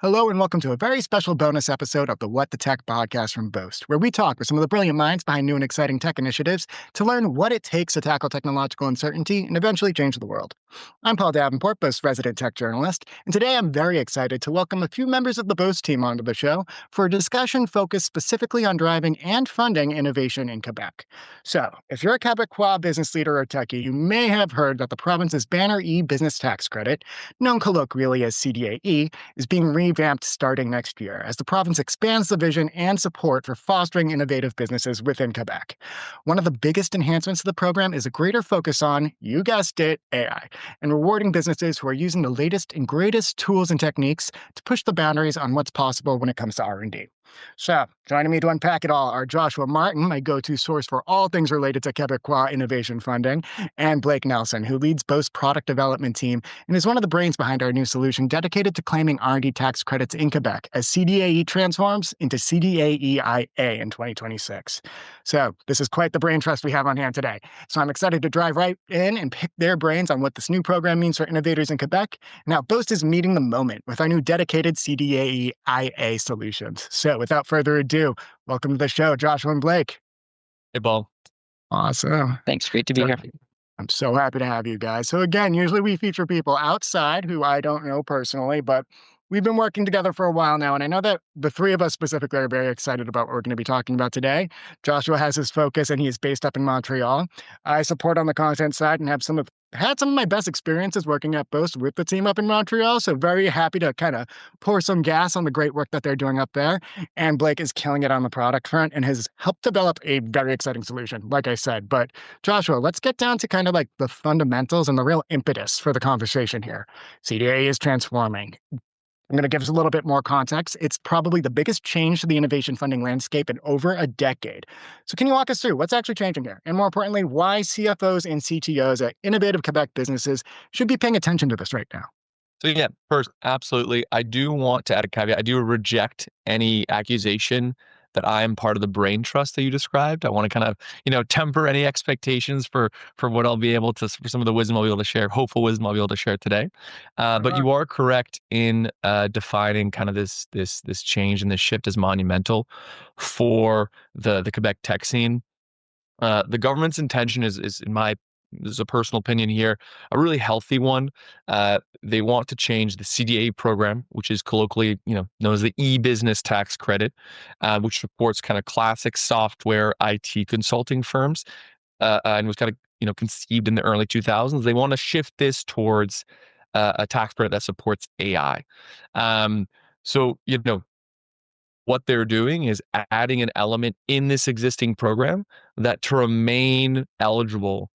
Hello and welcome to a very special bonus episode of the What the Tech podcast from Boast, where we talk with some of the brilliant minds behind new and exciting tech initiatives to learn what it takes to tackle technological uncertainty and eventually change the world. I'm Paul Davenport, Boast resident tech journalist, and today I'm very excited to welcome a few members of the Boast team onto the show for a discussion focused specifically on driving and funding innovation in Quebec. So, if you're a Quebecois business leader or techie, you may have heard that the province's banner e-business tax credit, known colloquially as CDAE, is being revamped starting next year as the province expands the vision and support for fostering innovative businesses within Quebec. One of the biggest enhancements to the program is a greater focus on, you guessed it, AI, and rewarding businesses who are using the latest and greatest tools and techniques to push the boundaries on what's possible when it comes to R&D. So, joining me to unpack it all are Joshua Martin, my go-to source for all things related to Quebecois innovation funding, and Blake Nelson, who leads Boast product development team and is one of the brains behind our new solution dedicated to claiming R&D tax credits in Quebec as CDAE transforms into CDAE-IA in 2026. So, this is quite the brain trust we have on hand today. So I'm excited to dive right in and pick their brains on what this new program means for innovators in Quebec. Now, Boast is meeting the moment with our new dedicated CDAE-IA solutions. So without further ado, welcome to the show, Joshua and Blake. Hey, Paul. Awesome. Thanks. Great to be here. I'm so happy to have you guys. So again, usually we feature people outside who I don't know personally, but we've been working together for a while now, and I know that the three of us specifically are very excited about what we're going to be talking about today. Joshua has his focus, and he is based up in Montreal. I support on the content side and had some of my best experiences working at Boast with the team up in Montreal, so very happy to kind of pour some gas on the great work that they're doing up there. And Blake is killing it on the product front and has helped develop a very exciting solution, like I said. But Joshua, let's get down to kind of like the fundamentals and the real impetus for the conversation here. CDAE is transforming. I'm going to give us a little bit more context. It's probably the biggest change to the innovation funding landscape in over a decade. So can you walk us through what's actually changing here? And more importantly, why CFOs and CTOs at innovative Quebec businesses should be paying attention to this right now? So yeah, first, absolutely. I do want to add a caveat. I do reject any accusation that I am part of the brain trust that you described. I want to kind of, temper any expectations for what I'll be able to, for some of the wisdom I'll be able to share, hopeful wisdom I'll be able to share today. But you are correct in defining kind of this change and this shift as monumental for the Quebec tech scene. The government's intention is in my this is a personal opinion here, a really healthy one. They want to change the CDA program, which is colloquially, known as the e-business tax credit, which supports kind of classic software IT consulting firms, and was kind of, conceived in the early 2000s. They want to shift this towards a tax credit that supports AI. So, what they're doing is adding an element in this existing program that to remain eligible,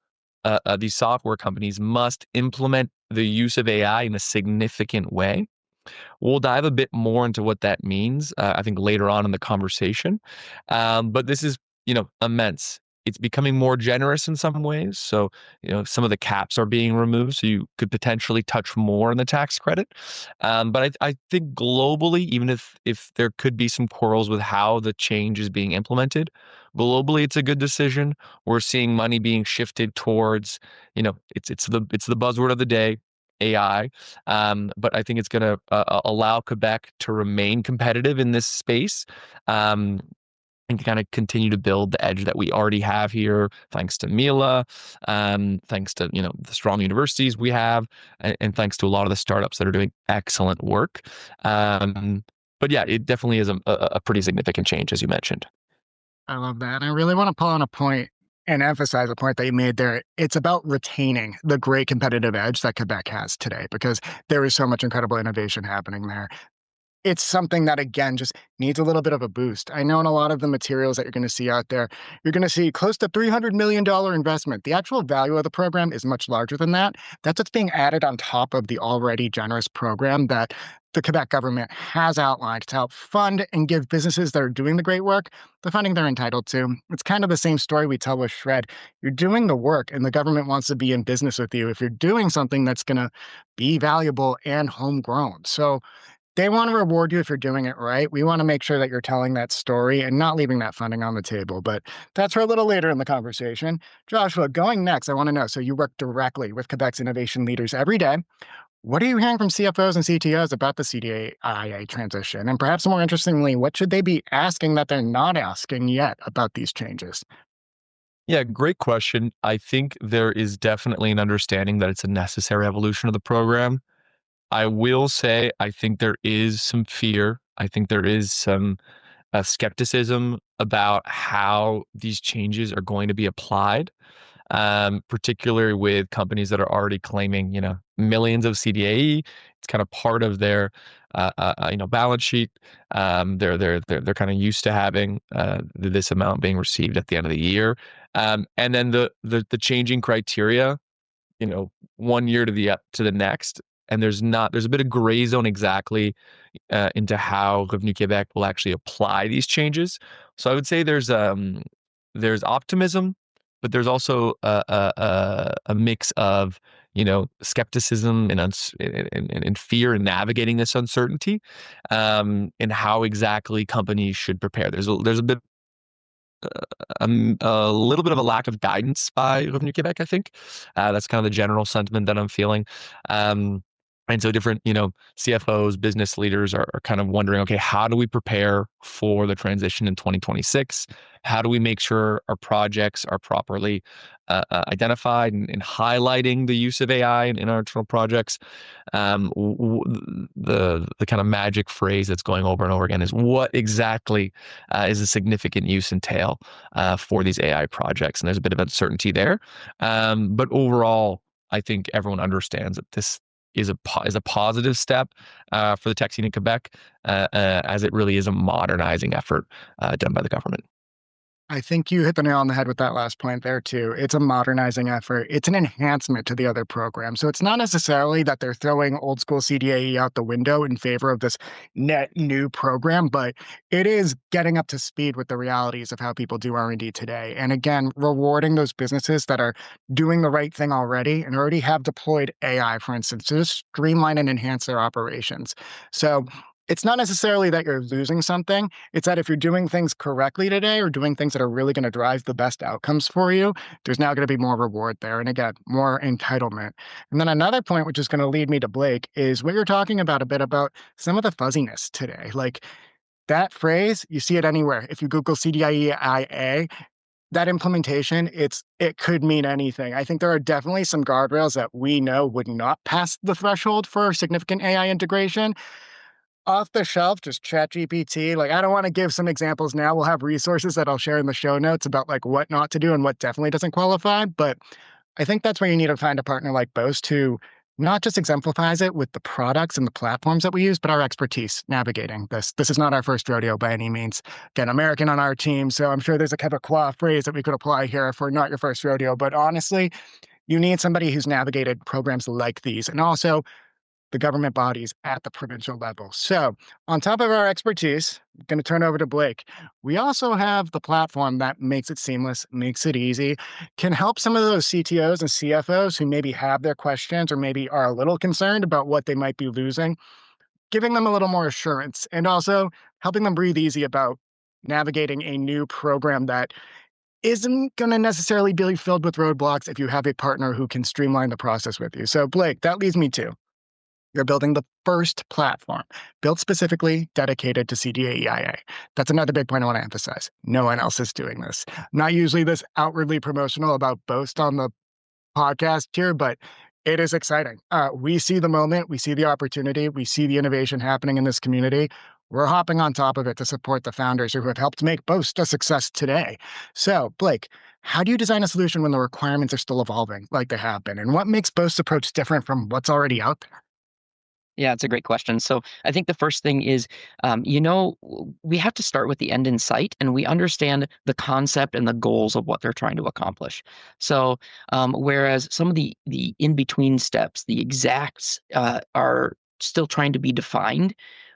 these software companies must implement the use of AI in a significant way. We'll dive a bit more into what that means, I think, later on in the conversation. But this is, immense. It's becoming more generous in some ways. So, some of the caps are being removed, so you could potentially touch more in the tax credit. But I think globally, even if there could be some quarrels with how the change is being implemented, globally it's a good decision. We're seeing money being shifted towards, it's the buzzword of the day, AI. But I think it's going to allow Quebec to remain competitive in this space. And kind of continue to build the edge that we already have here, thanks to Mila, thanks to the strong universities we have, and thanks to a lot of the startups that are doing excellent work. But yeah, it definitely is a pretty significant change, as you mentioned. I love that. I really want to pull on a point and emphasize a point that you made there. It's about retaining the great competitive edge that Quebec has today, because there is so much incredible innovation happening there. It's something that, again, just needs a little bit of a boost. I know in a lot of the materials that you're going to see out there, you're going to see close to $300 million investment. The actual value of the program is much larger than that. That's what's being added on top of the already generous program that the Quebec government has outlined to help fund and give businesses that are doing the great work the funding they're entitled to. It's kind of the same story we tell with Shred. You're doing the work and the government wants to be in business with you if you're doing something that's going to be valuable and homegrown. So they want to reward you if you're doing it right. We want to make sure that you're telling that story and not leaving that funding on the table. But that's for a little later in the conversation. Joshua, going next, I want to know, so you work directly with Quebec's innovation leaders every day. What are you hearing from CFOs and CTOs about the CDAE-IA transition? And perhaps more interestingly, what should they be asking that they're not asking yet about these changes? Yeah, great question. I think there is definitely an understanding that it's a necessary evolution of the program. I will say, I think there is some fear. I think there is some skepticism about how these changes are going to be applied, particularly with companies that are already claiming, millions of CDAE. It's kind of part of their, balance sheet. They're kind of used to having this amount being received at the end of the year, and then the changing criteria, 1 year to the next, and there's a bit of gray zone exactly into how Revenu Quebec will actually apply these changes. So I would say there's optimism, but there's also a mix of skepticism and fear in navigating this uncertainty, and how exactly companies should prepare. There's a little bit of a lack of guidance by Revenu Quebec, I think. That's kind of the general sentiment that I'm feeling. Um, and so different, CFOs, business leaders are kind of wondering, okay, how do we prepare for the transition in 2026? How do we make sure our projects are properly identified and highlighting the use of AI in our internal projects? The kind of magic phrase that's going over and over again is what exactly is a significant use entail for these AI projects, and there's a bit of uncertainty there. But overall, I think everyone understands that this is a positive step for the tech scene in Quebec, as it really is a modernizing effort done by the government. I think you hit the nail on the head with that last point there, too. It's a modernizing effort. It's an enhancement to the other programs. So it's not necessarily that they're throwing old school CDAE out the window in favor of this net new program, but it is getting up to speed with the realities of how people do R&D today. And again, rewarding those businesses that are doing the right thing already and already have deployed AI, for instance, to just streamline and enhance their operations. So it's not necessarily that you're losing something. It's that if you're doing things correctly today or doing things that are really going to drive the best outcomes for you, there's now going to be more reward there. And again, more entitlement. And then another point, which is going to lead me to Blake, is what you're talking about a bit about some of the fuzziness today. Like that phrase, you see it anywhere. If you Google CDIE-IA, that implementation, it could mean anything. I think there are definitely some guardrails that we know would not pass the threshold for significant AI integration off the shelf, just chat GPT. Like, I don't want to give some examples now. We'll have resources that I'll share in the show notes about like what not to do and what definitely doesn't qualify. But I think that's where you need to find a partner like Boast who not just exemplifies it with the products and the platforms that we use, but our expertise navigating this. This is not our first rodeo by any means. Again, American on our team, so I'm sure there's a Quebecois phrase that we could apply here for not your first rodeo. But honestly, you need somebody who's navigated programs like these and also the government bodies at the provincial level. So, on top of our expertise, I'm going to turn over to Blake. We also have the platform that makes it seamless, makes it easy, can help some of those CTOs and CFOs who maybe have their questions or maybe are a little concerned about what they might be losing, giving them a little more assurance and also helping them breathe easy about navigating a new program that isn't going to necessarily be filled with roadblocks if you have a partner who can streamline the process with you. So, Blake, that leads me to you're building the first platform built specifically dedicated to CDAE-IA. That's another big point I want to emphasize. No one else is doing this. I'm not usually this outwardly promotional about Boast on the podcast here, but it is exciting. We see the moment, we see the opportunity, we see the innovation happening in this community. We're hopping on top of it to support the founders who have helped make Boast a success today. So, Blake, how do you design a solution when the requirements are still evolving like they have been? And what makes Boast's approach different from what's already out there? Yeah, it's a great question. So I think the first thing is, we have to start with the end in sight, and we understand the concept and the goals of what they're trying to accomplish. So, whereas some of the in between steps, the exacts, are still trying to be defined,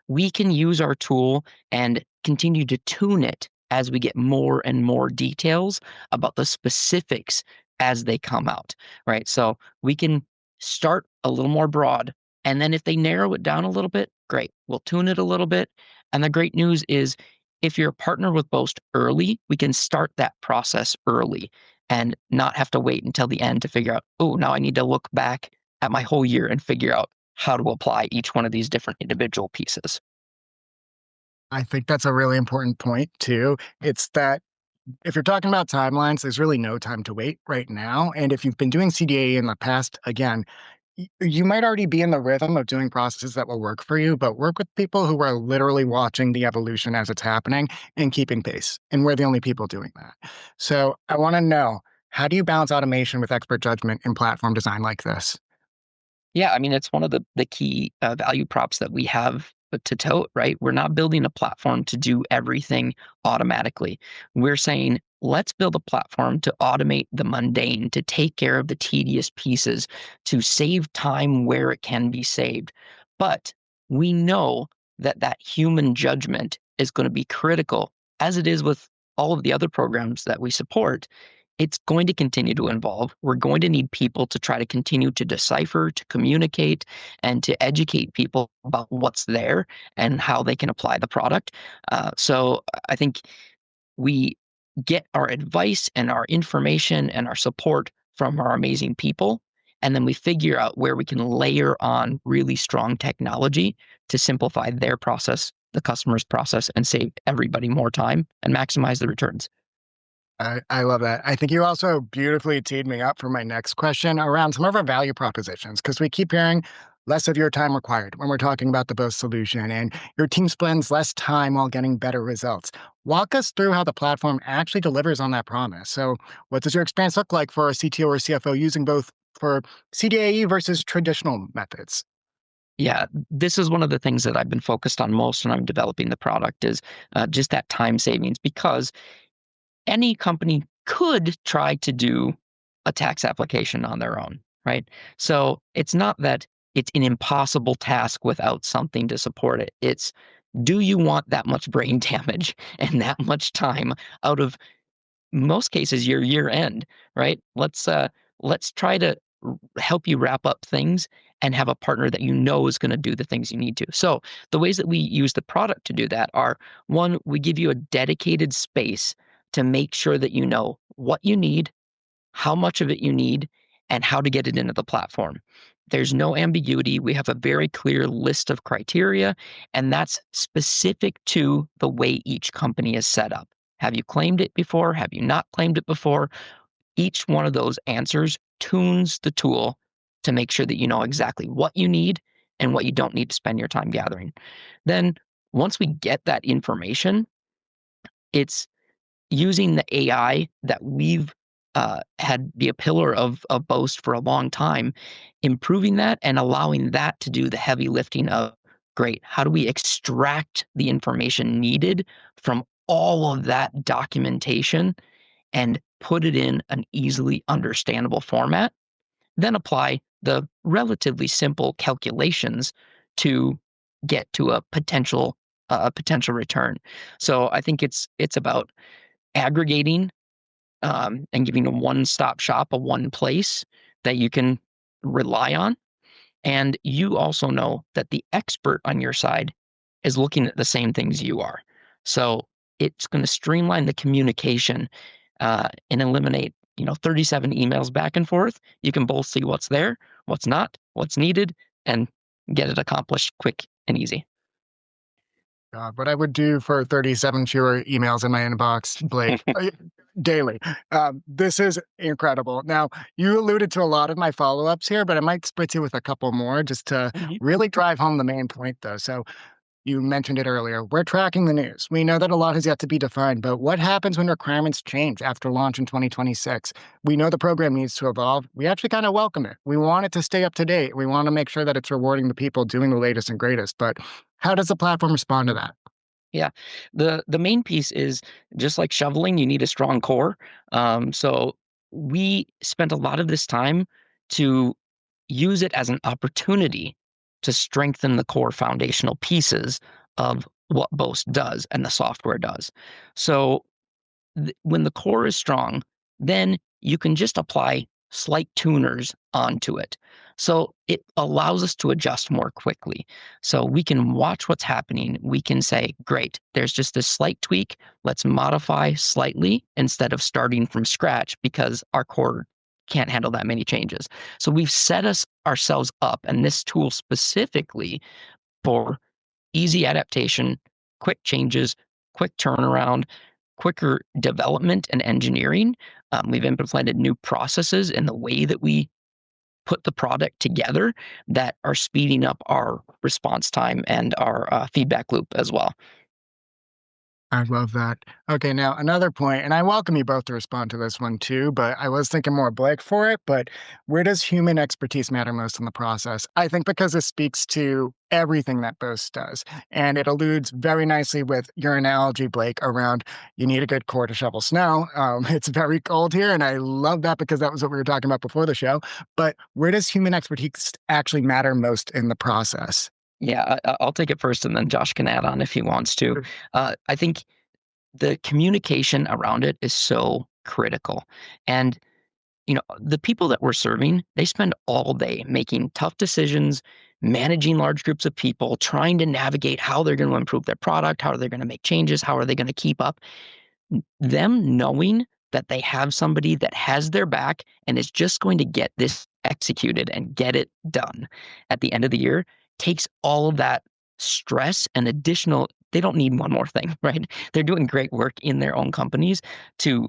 we can use our tool and continue to tune it as we get more and more details about the specifics as they come out. Right. So we can start a little more broad, and then if they narrow it down a little bit, great. We'll tune it a little bit. And the great news is if you're a partner with Boast early, we can start that process early and not have to wait until the end to figure out, oh, now I need to look back at my whole year and figure out how to apply each one of these different individual pieces. I think that's a really important point, too. It's that if you're talking about timelines, there's really no time to wait right now. And if you've been doing CDAE in the past, again, you might already be in the rhythm of doing processes that will work for you, but work with people who are literally watching the evolution as it's happening and keeping pace. And we're the only people doing that. So I want to know, how do you balance automation with expert judgment in platform design like this? Yeah, I mean, it's one of the key value props that we have to tote, right? We're not building a platform to do everything automatically. We're saying, let's build a platform to automate the mundane, to take care of the tedious pieces, to save time where it can be saved. But we know that that human judgment is going to be critical, as it is with all of the other programs that we support. It's going to continue to evolve. We're going to need people to try to continue to decipher, to communicate, and to educate people about what's there and how they can apply the product. So I think we get our advice and our information and our support from our amazing people. And then we figure out where we can layer on really strong technology to simplify their process, the customer's process, and save everybody more time and maximize the returns. I love that. I think you also beautifully teed me up for my next question around some of our value propositions, because we keep hearing less of your time required when we're talking about the Boast solution, and your team spends less time while getting better results. Walk us through how the platform actually delivers on that promise. So, what does your experience look like for a CTO or CFO using both for CDAE versus traditional methods? Yeah, this is one of the things that I've been focused on most when I'm developing the product is just that time savings, because any company could try to do a tax application on their own, right? So it's not that it's an impossible task without something to support it. It's, do you want that much brain damage and that much time out of most cases your year end, right? Let's try to help you wrap up things and have a partner that you know is going to do the things you need to. So the ways that we use the product to do that are, one, we give you a dedicated space to make sure that you know what you need, how much of it you need, and how to get it into the platform. There's no ambiguity. We have a very clear list of criteria, and that's specific to the way each company is set up. Have you claimed it before? Have you not claimed it before? Each one of those answers tunes the tool to make sure that you know exactly what you need and what you don't need to spend your time gathering. Then, once we get that information, it's using the AI that we've had be a pillar of Boast for a long time, improving that and allowing that to do the heavy lifting of, great, how do we extract the information needed from all of that documentation and put it in an easily understandable format, then apply the relatively simple calculations to get to a potential return. So I think it's about aggregating and giving a one-stop shop, a one place that you can rely on. And you also know that the expert on your side is looking at the same things you are. So it's going to streamline the communication and eliminate, 37 emails back and forth. You can both see what's there, what's not, what's needed, and get it accomplished quick and easy. God, what I would do for 37 fewer emails in my inbox, Blake, daily. This is incredible. Now, you alluded to a lot of my follow-ups here, but I might split you with a couple more just to Mhm. really drive home the main point, though. So you mentioned it earlier. We're tracking the news. We know that a lot has yet to be defined, but what happens when requirements change after launch in 2026? We know the program needs to evolve. We actually kind of welcome it. We want it to stay up to date. We want to make sure that it's rewarding the people doing the latest and greatest. But how does the platform respond to that? Yeah. The main piece is, just like shoveling, you need a strong core. So we spent a lot of this time to use it as an opportunity to strengthen the core foundational pieces of what Boast does and the software does. So when the core is strong, then you can just apply slight tuners onto it. So it allows us to adjust more quickly. So we can watch what's happening. We can say, great, there's just this slight tweak. Let's modify slightly instead of starting from scratch because our core can't handle that many changes. So we've set ourselves up, and this tool specifically for easy adaptation, quick changes, quick turnaround, quicker development and engineering. We've implemented new processes in the way that we put the product together that are speeding up our response time and our feedback loop as well. I love that. Okay, now another point, and I welcome you both to respond to this one too, but I was thinking more Blake for it. But where does human expertise matter most in the process? I think because this speaks to everything that Boast does. And it alludes very nicely with your analogy, Blake, around you need a good core to shovel snow. It's very cold here, and I love that because that was what we were talking about before the show. But where does human expertise actually matter most in the process? Yeah, I'll take it first, and then Josh can add on if he wants to. Sure. I think the communication around it is so critical. And, the people that we're serving, they spend all day making tough decisions, managing large groups of people, trying to navigate how they're going to improve their product, how are they going to make changes, how are they going to keep up. Them knowing that they have somebody that has their back and is just going to get this executed and get it done at the end of the year takes all of that stress and additional. They don't need one more thing, right? They're doing great work in their own companies to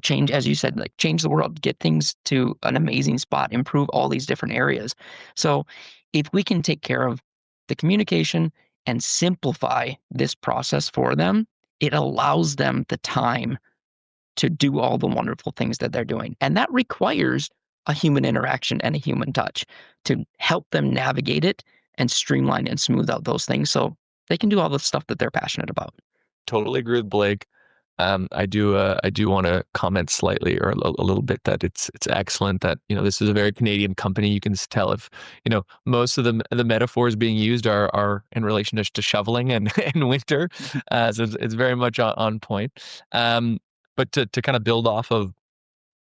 change, as you said, like change the world, get things to an amazing spot, improve all these different areas. So if we can take care of the communication and simplify this process for them, it allows them the time to do all the wonderful things that they're doing. And that requires a human interaction and a human touch to help them navigate it and streamline and smooth out those things so they can do all the stuff that they're passionate about. Totally agree with Blake. I do want to comment slightly or a little bit that it's excellent that this is a very Canadian company. You can tell if most of the metaphors being used are in relation to shoveling and and winter, so it's very much on point. But to kind of build off of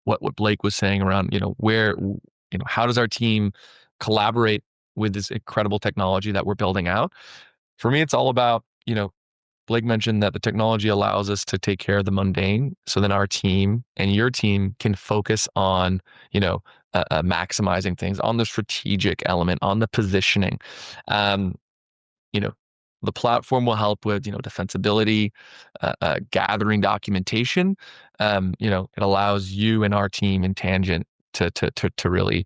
what Blake was saying around where how does our team collaborate with this incredible technology that we're building out? For me, it's all about Blake mentioned that the technology allows us to take care of the mundane. So then our team and your team can focus on, maximizing things, on the strategic element, on the positioning. Um, you know, the platform will help with, defensibility, gathering documentation. It allows you and our team in Tangent to really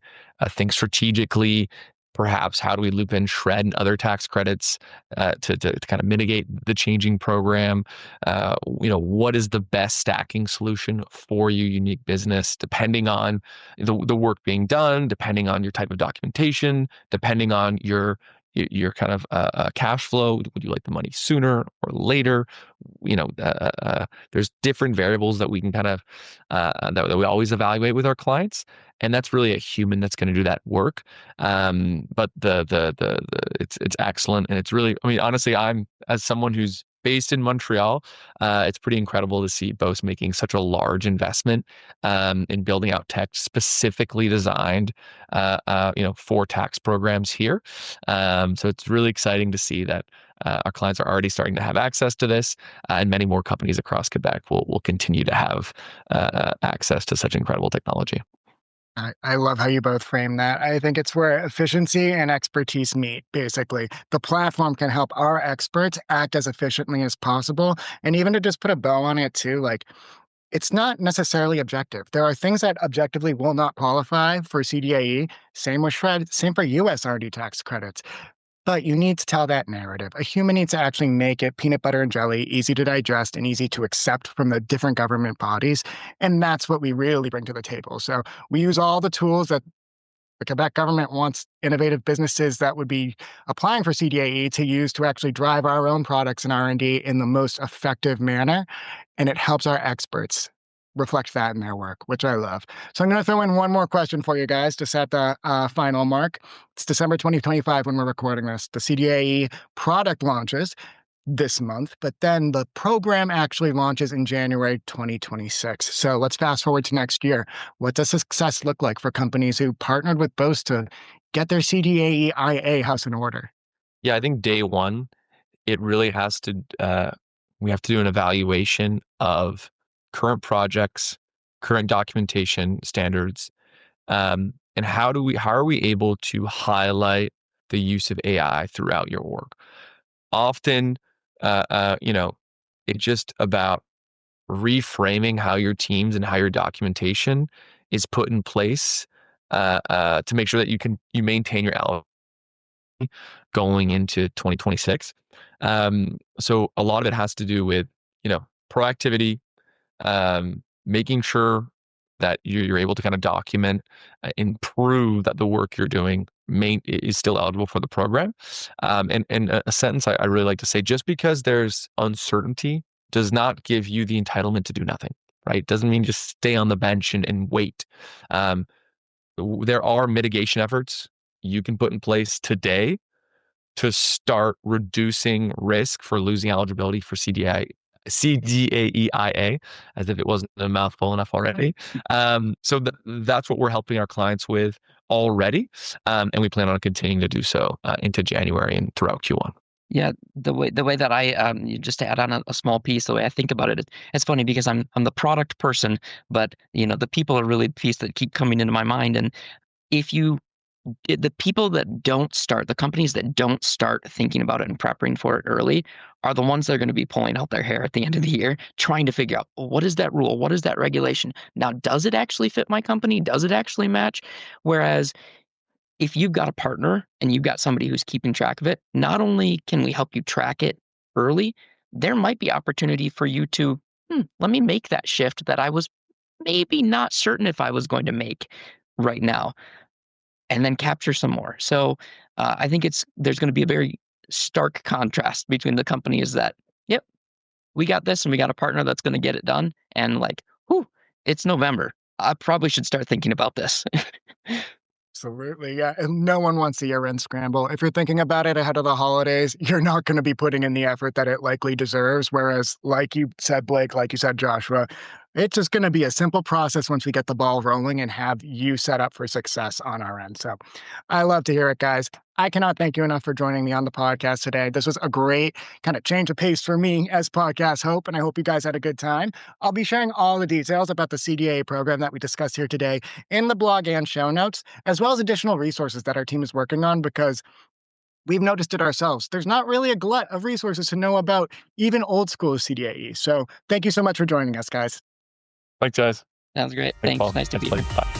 think strategically. Perhaps how do we loop in shred and other tax credits to kind of mitigate the changing program? What is the best stacking solution for your unique business, depending on the work being done, depending on your type of documentation, depending on your kind of cash flow. Would you like the money sooner or later? There's different variables that we can kind of that we always evaluate with our clients, and that's really a human that's going to do that work. But it's excellent, and it's really, I mean, honestly, I'm as someone who's based in Montreal, it's pretty incredible to see Boast making such a large investment in building out tech specifically designed, for tax programs here. So it's really exciting to see that our clients are already starting to have access to this, and many more companies across Quebec will continue to have access to such incredible technology. I love how you both frame that. I think it's where efficiency and expertise meet, basically. The platform can help our experts act as efficiently as possible. And even to just put a bow on it, too, like it's not necessarily objective. There are things that objectively will not qualify for CDAE. Same with Shred, same for US RD tax credits. But you need to tell that narrative. A human needs to actually make it peanut butter and jelly, easy to digest and easy to accept from the different government bodies. And that's what we really bring to the table. So we use all the tools that the Quebec government wants innovative businesses that would be applying for CDAE to use to actually drive our own products and R&D in the most effective manner. And it helps our experts reflect that in their work, which I love. So I'm going to throw in one more question for you guys to set the final mark. It's December 2025 when we're recording this. The CDAE product launches this month, but then the program actually launches in January 2026. So let's fast forward to next year. What does success look like for companies who partnered with Boast to get their CDAE-IA house in order? Yeah, I think day one, it really has to, we have to do an evaluation of current projects, current documentation standards, and how are we able to highlight the use of AI throughout your work? Often, it's just about reframing how your teams and how your documentation is put in place to make sure that you maintain your allocation going into 2026. So a lot of it has to do with proactivity, making sure that you're able to kind of document, improve that the work you're doing is still eligible for the program. And a sentence I really like to say: just because there's uncertainty does not give you the entitlement to do nothing. Right? Doesn't mean just stay on the bench and wait. There are mitigation efforts you can put in place today to start reducing risk for losing eligibility for CDAE-IA, as if it wasn't a mouthful enough already. So that's what we're helping our clients with already, and we plan on continuing to do so into January and throughout Q1. Yeah, the way that I just to add on a small piece, the way I think about it, it's funny because I'm the product person, but the people are really the piece that keep coming into my mind. And if the people that don't start, the companies that don't start thinking about it and prepping for it early are the ones that are going to be pulling out their hair at the end of the year, trying to figure out, well, what is that rule? What is that regulation? Now, does it actually fit my company? Does it actually match? Whereas if you've got a partner and you've got somebody who's keeping track of it, not only can we help you track it early, there might be opportunity for you to, let me make that shift that I was maybe not certain if I was going to make right now, and then capture some more. So I think there's going to be a very stark contrast between the companies that, yep, we got this and we got a partner that's going to get it done. And like, whew, it's November. I probably should start thinking about this. Absolutely, yeah, and no one wants a year-end scramble. If you're thinking about it ahead of the holidays, you're not gonna be putting in the effort that it likely deserves, whereas, like you said, Blake, like you said, Joshua, it's just gonna be a simple process once we get the ball rolling and have you set up for success on our end. So I love to hear it, guys. I cannot thank you enough for joining me on the podcast today. This was a great kind of change of pace for me as podcast hope, and I hope you guys had a good time. I'll be sharing all the details about the CDAE program that we discussed here today in the blog and show notes, as well as additional resources that our team is working on, because we've noticed it ourselves. There's not really a glut of resources to know about even old school CDAE. So thank you so much for joining us, guys. Thanks, guys. Sounds great. Thanks, Thanks. Paul. Nice to be here. Bye.